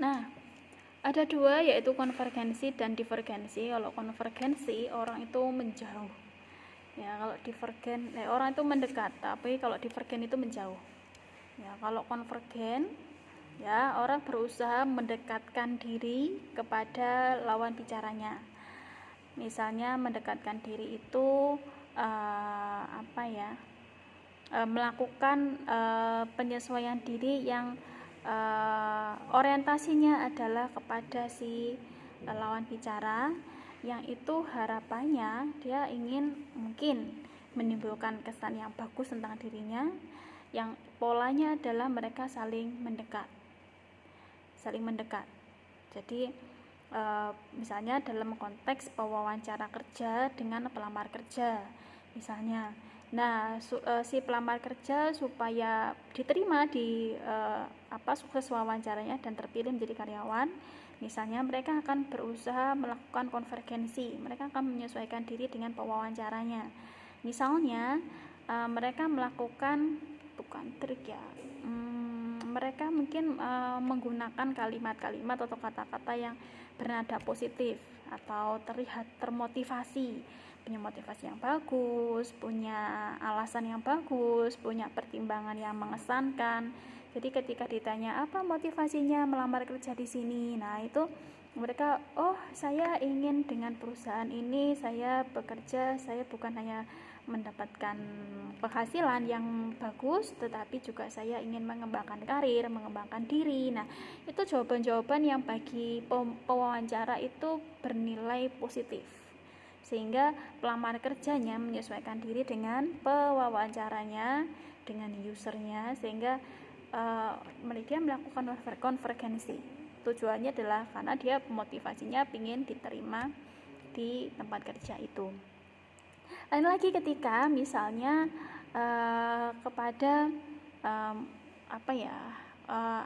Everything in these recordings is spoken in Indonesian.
Nah, ada dua, yaitu konvergensi dan divergensi. Kalau konvergensi, orang itu menjauh. Ya, kalau divergen, orang itu mendekat, tapi kalau divergen itu menjauh. Ya, kalau konvergen, ya orang berusaha mendekatkan diri kepada lawan bicaranya. Misalnya mendekatkan diri itu melakukan penyesuaian diri yang orientasinya adalah kepada si lawan bicara, yang itu harapannya dia ingin mungkin menimbulkan kesan yang bagus tentang dirinya, yang polanya adalah mereka saling mendekat. Jadi misalnya dalam konteks pewawancara kerja dengan pelamar kerja misalnya. Nah, si pelamar kerja supaya diterima di sukses wawancaranya dan terpilih menjadi karyawan, misalnya mereka akan berusaha melakukan konvergensi. Mereka akan menyesuaikan diri dengan pewawancaranya. Misalnya mereka melakukan, bukan trik ya, mereka mungkin menggunakan kalimat-kalimat atau kata-kata yang bernada positif atau terlihat termotivasi, punya motivasi yang bagus, punya alasan yang bagus, punya pertimbangan yang mengesankan. Jadi ketika ditanya apa motivasinya melamar kerja di sini, nah itu mereka, oh saya ingin dengan perusahaan ini saya bekerja, saya bukan hanya mendapatkan penghasilan yang bagus, tetapi juga saya ingin mengembangkan karir, mengembangkan diri. Nah, itu jawaban-jawaban yang bagi pewawancara itu bernilai positif, sehingga pelamar kerjanya menyesuaikan diri dengan pewawancaranya, dengan usernya, sehingga mereka melakukan konvergensi. Tujuannya adalah karena dia motivasinya ingin diterima di tempat kerja itu. Lain lagi ketika misalnya kepada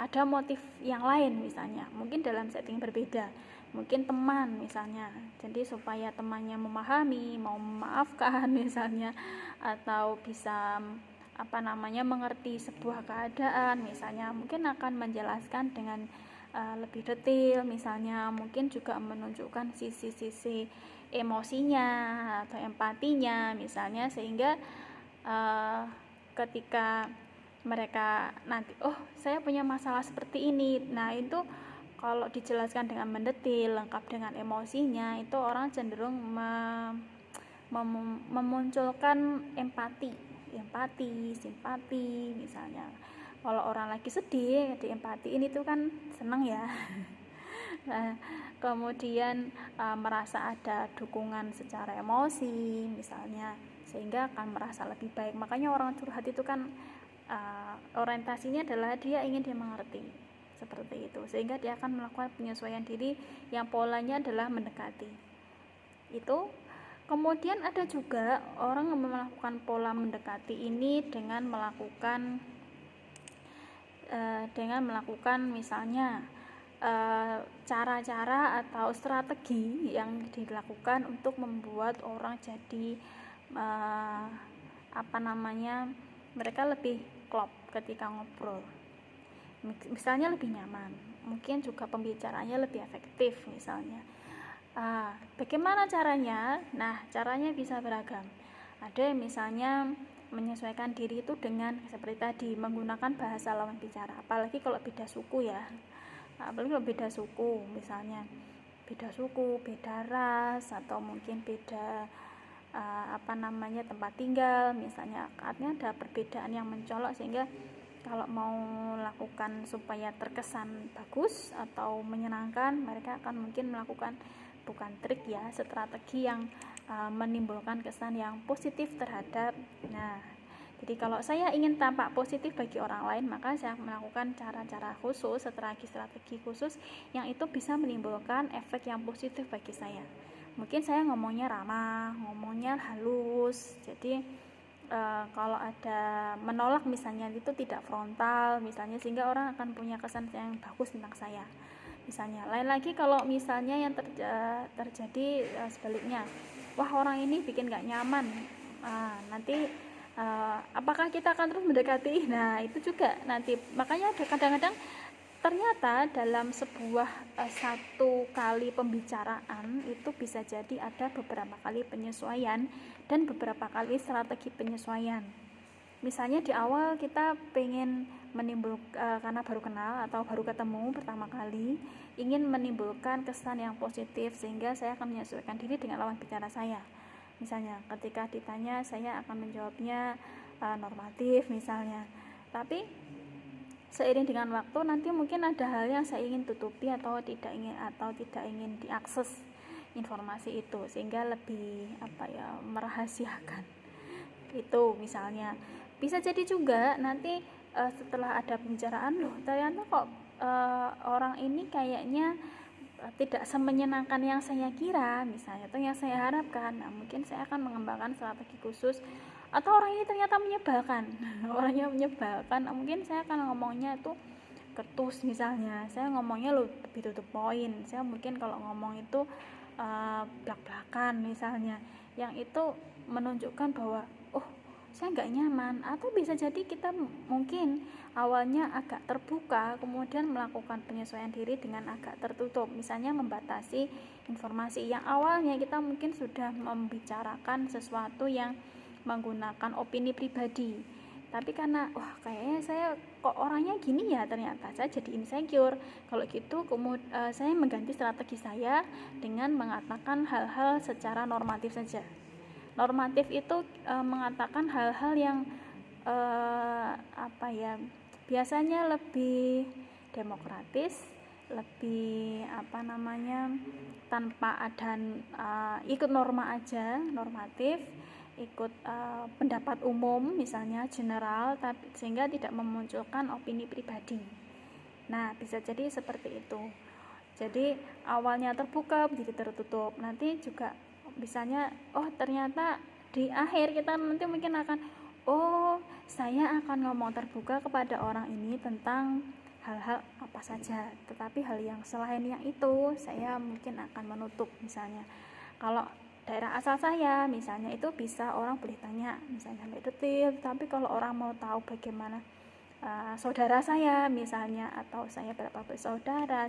ada motif yang lain, misalnya mungkin dalam setting berbeda, mungkin teman misalnya, jadi supaya temannya memahami, mau memaafkan misalnya, atau bisa mengerti sebuah keadaan, misalnya mungkin akan menjelaskan dengan lebih detail, misalnya mungkin juga menunjukkan sisi-sisi emosinya atau empatinya misalnya, sehingga ketika mereka nanti, oh saya punya masalah seperti ini, nah itu kalau dijelaskan dengan mendetil, lengkap dengan emosinya, itu orang cenderung memunculkan empati, simpati misalnya. Kalau orang lagi sedih, diempatiin itu kan senang ya. Nah, kemudian merasa ada dukungan secara emosi misalnya, sehingga akan merasa lebih baik. Makanya orang curhat itu kan orientasinya adalah dia ingin dimengerti, seperti itu, sehingga dia akan melakukan penyesuaian diri yang polanya adalah mendekati itu. Kemudian ada juga orang yang melakukan pola mendekati ini dengan melakukan misalnya cara-cara atau strategi yang dilakukan untuk membuat orang jadi mereka lebih klop ketika ngobrol, misalnya lebih nyaman, mungkin juga pembicaraannya lebih efektif misalnya. Bagaimana caranya? Nah, caranya bisa beragam. Ada yang misalnya menyesuaikan diri itu dengan seperti tadi, menggunakan bahasa lawan bicara, apalagi kalau beda suku ya, misalnya beda suku, beda ras, atau mungkin beda tempat tinggal misalnya, artinya ada perbedaan yang mencolok, sehingga kalau mau lakukan supaya terkesan bagus atau menyenangkan, mereka akan mungkin melakukan, bukan trik ya, strategi yang menimbulkan kesan yang positif terhadap. Nah, jadi kalau saya ingin tampak positif bagi orang lain, maka saya melakukan cara-cara khusus, strategi khusus yang itu bisa menimbulkan efek yang positif bagi saya. Mungkin saya ngomongnya ramah, ngomongnya halus, jadi kalau ada menolak misalnya itu tidak frontal misalnya, sehingga orang akan punya kesan yang bagus tentang saya misalnya. Lain lagi kalau misalnya yang terjadi sebaliknya, wah orang ini bikin gak nyaman, nanti apakah kita akan terus mendekati? Nah itu juga nanti, makanya ada kadang-kadang ternyata dalam sebuah satu kali pembicaraan itu bisa jadi ada beberapa kali penyesuaian dan beberapa kali strategi penyesuaian. Misalnya di awal kita pengen karena baru kenal atau baru ketemu pertama kali, ingin menimbulkan kesan yang positif, sehingga saya akan menyesuaikan diri dengan lawan bicara saya. Misalnya ketika ditanya, saya akan menjawabnya normatif misalnya. Tapi seiring dengan waktu nanti mungkin ada hal yang saya ingin tutupi atau tidak ingin diakses informasi itu, sehingga lebih merahasiakan itu. Misalnya bisa jadi juga nanti setelah ada pembicaraan, loh ternyata kok orang ini kayaknya tidak semenyenangkan yang saya kira misalnya, atau yang saya harapkan. Nah, mungkin saya akan mengembangkan strategi khusus. Atau orang ini ternyata menyebalkan orangnya menyebalkan, mungkin saya akan ngomongnya itu ketus misalnya, saya ngomongnya lebih tutup poin. Saya mungkin kalau ngomong itu belak-belakan misalnya, yang itu menunjukkan bahwa saya nggak nyaman. Atau bisa jadi kita mungkin awalnya agak terbuka, kemudian melakukan penyesuaian diri dengan agak tertutup, misalnya membatasi informasi. Yang awalnya kita mungkin sudah membicarakan sesuatu yang menggunakan opini pribadi, tapi karena kayaknya saya kok orangnya gini ya, ternyata saya jadi insecure. Kalau gitu saya mengganti strategi saya dengan mengatakan hal-hal secara normatif saja. Normatif itu mengatakan hal-hal yang biasanya lebih demokratis, lebih tanpa ada ikut norma aja, normatif, ikut pendapat umum misalnya general, tapi sehingga tidak memunculkan opini pribadi. Nah, bisa jadi seperti itu. Jadi awalnya terbuka menjadi tertutup. Nanti juga misalnya ternyata di akhir kita nanti mungkin akan saya akan ngomong terbuka kepada orang ini tentang hal-hal apa saja, tetapi hal yang selain yang itu saya mungkin akan menutup. Misalnya kalau daerah asal saya misalnya, itu bisa orang boleh tanya misalnya sampai detail, tapi kalau orang mau tahu bagaimana saudara saya misalnya, atau saya berapa bersaudara,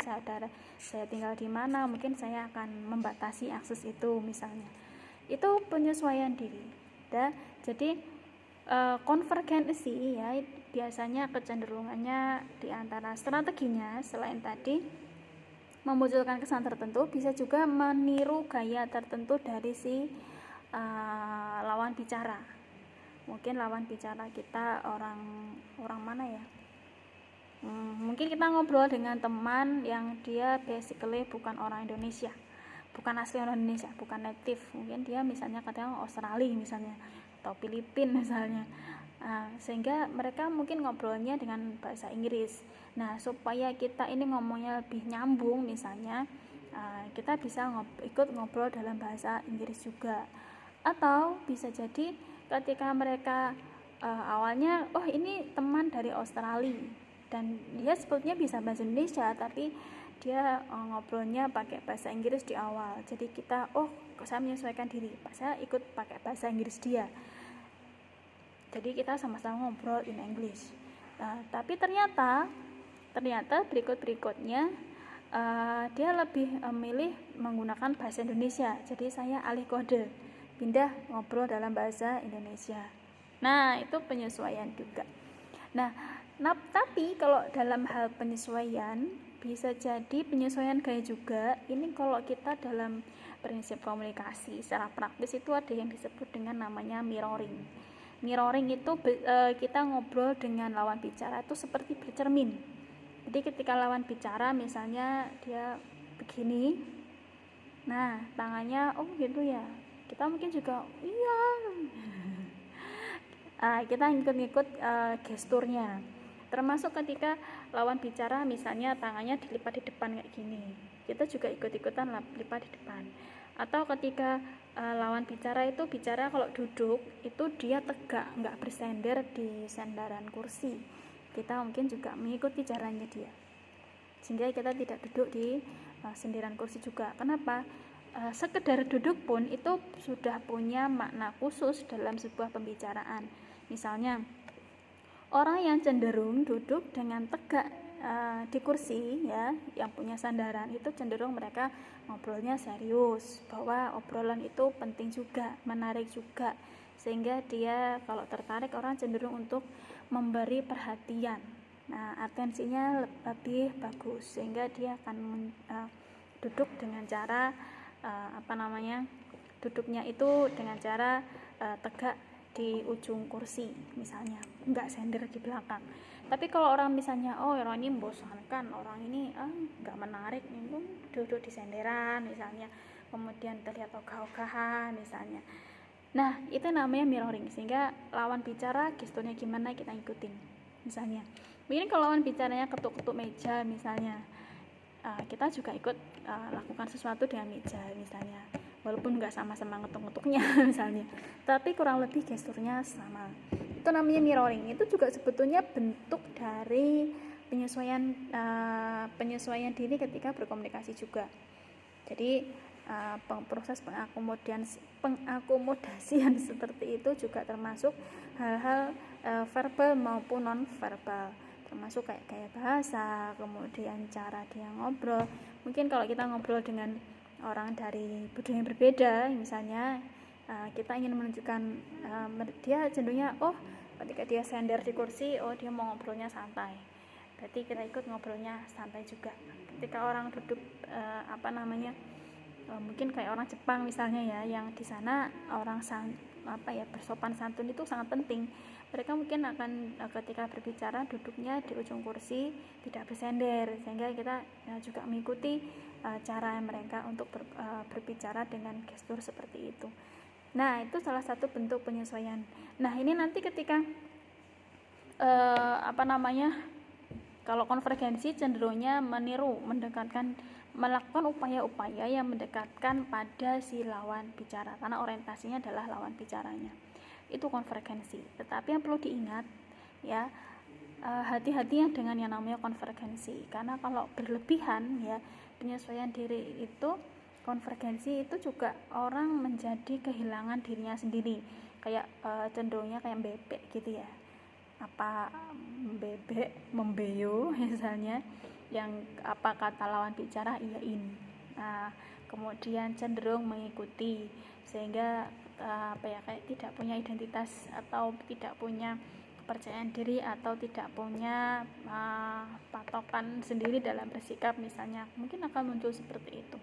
saya tinggal di mana, mungkin saya akan membatasi akses itu misalnya. Itu penyesuaian diri. Jadi konvergensi ya, biasanya kecenderungannya di antara strateginya selain tadi memunculkan kesan tertentu, bisa juga meniru gaya tertentu dari si lawan bicara. Mungkin lawan bicara kita orang mana ya, mungkin kita ngobrol dengan teman yang dia basically bukan orang Indonesia, bukan asli orang Indonesia, bukan native. Mungkin dia misalnya katanya Australia misalnya, atau Filipina misalnya. Sehingga mereka mungkin ngobrolnya dengan bahasa Inggris. Nah, supaya kita ini ngomongnya lebih nyambung misalnya, kita bisa ikut ngobrol dalam bahasa Inggris juga. Atau bisa jadi ketika mereka awalnya ini teman dari Australia dan dia sebetulnya bisa bahasa Indonesia, tapi dia ngobrolnya pakai bahasa Inggris di awal. Jadi kita saya menyesuaikan diri, saya ikut pakai bahasa Inggris dia. Jadi kita sama-sama ngobrol in English. Tapi ternyata berikutnya dia lebih memilih menggunakan bahasa Indonesia. Jadi saya alih kode, pindah ngobrol dalam bahasa Indonesia. Nah, itu penyesuaian juga. Nah, tapi kalau dalam hal penyesuaian bisa jadi penyesuaian gaya juga. Ini kalau kita dalam prinsip komunikasi secara praktis itu ada yang disebut dengan namanya mirroring. Mirroring itu kita ngobrol dengan lawan bicara itu seperti bercermin. Jadi ketika lawan bicara misalnya dia begini, nah tangannya gitu ya, kita mungkin juga iya, kita ngikut gesturnya. Termasuk ketika lawan bicara misalnya tangannya dilipat di depan kayak gini, kita juga ikut-ikutan lipat di depan. Atau ketika lawan bicara itu bicara kalau duduk itu dia tegak, nggak bersender di sandaran kursi, kita mungkin juga mengikuti caranya dia, sehingga kita tidak duduk di senderan kursi juga. Kenapa? Sekedar duduk pun itu sudah punya makna khusus dalam sebuah pembicaraan. Misalnya orang yang cenderung duduk dengan tegak di kursi ya, yang punya sandaran itu cenderung mereka ngobrolnya serius, bahwa obrolan itu penting juga, menarik juga, sehingga dia kalau tertarik orang cenderung untuk memberi perhatian. Nah, atensinya lebih bagus, sehingga dia akan duduk dengan cara duduknya itu dengan cara tegak di ujung kursi misalnya, enggak sender di belakang. Tapi kalau orang misalnya orang ini membosankan, orang ini enggak menarik, itu duduk di senderan misalnya, kemudian terlihat ogah-ogahan misalnya. Nah, itu namanya mirroring, sehingga lawan bicara gesturnya gimana kita ikutin. Misalnya, mungkin kalau lawan bicaranya ketuk-ketuk meja misalnya, kita juga ikut lakukan sesuatu dengan meja misalnya, walaupun nggak sama-sama ngetuk-ngetuknya misalnya, tapi kurang lebih gesturnya sama. Itu namanya mirroring. Itu juga sebetulnya bentuk dari penyesuaian diri ketika berkomunikasi juga. Jadi proses pengakomodasian seperti itu juga termasuk hal-hal verbal maupun non verbal, termasuk kayak gaya bahasa, kemudian cara dia ngobrol. Mungkin kalau kita ngobrol dengan orang dari budaya yang berbeda misalnya, kita ingin menunjukkan dia cenderungnya ketika dia sender di kursi, dia mau ngobrolnya santai, berarti kita ikut ngobrolnya santai juga. Ketika orang duduk mungkin kayak orang Jepang misalnya ya, yang di sana orang bersopan santun itu sangat penting. Mereka mungkin akan ketika berbicara duduknya di ujung kursi, tidak bersender, sehingga kita juga mengikuti cara mereka untuk berbicara dengan gestur seperti itu. Nah, itu salah satu bentuk penyesuaian. Nah, ini nanti ketika kalau konvergensi cenderungnya meniru, melakukan upaya-upaya yang mendekatkan pada si lawan bicara, karena orientasinya adalah lawan bicaranya. Itu konvergensi. Tetapi yang perlu diingat ya, hati-hati dengan yang namanya konvergensi, karena kalau berlebihan ya, penyesuaian diri itu, konvergensi itu juga orang menjadi kehilangan dirinya sendiri, kayak cenderungnya kayak bebek gitu ya, bebek membeyo misalnya, yang apa kata lawan bicara iyain, kemudian cenderung mengikuti, sehingga kayak tidak punya identitas atau tidak punya kepercayaan diri atau tidak punya patokan sendiri dalam bersikap misalnya, mungkin akan muncul seperti itu.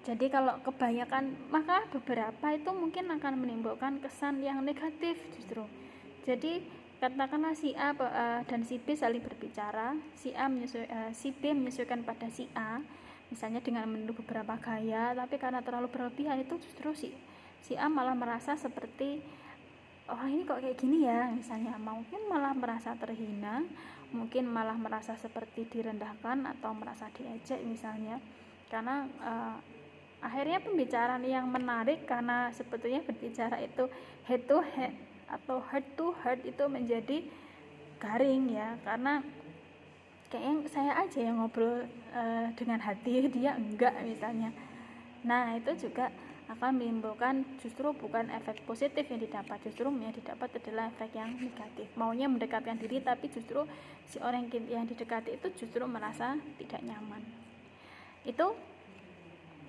Jadi kalau kebanyakan, maka beberapa itu mungkin akan menimbulkan kesan yang negatif justru. Jadi katakanlah si A dan si B saling berbicara, si B menyesuaikan pada si A misalnya dengan meniru beberapa gaya, tapi karena terlalu berlebihan itu justru si A malah merasa seperti orang ini kok kayak gini ya misalnya, mungkin malah merasa terhina, mungkin malah merasa seperti direndahkan atau merasa diejek misalnya, karena akhirnya pembicaraan yang menarik, karena sebetulnya berbicara itu head to head atau heart to heart, itu menjadi garing ya, karena kayaknya saya aja yang ngobrol dengan hati, dia enggak misalnya. Nah, itu juga akan menimbulkan justru bukan efek positif yang didapat, justru yang didapat adalah efek yang negatif. Maunya mendekatkan diri, tapi justru si orang yang didekati itu justru merasa tidak nyaman. Itu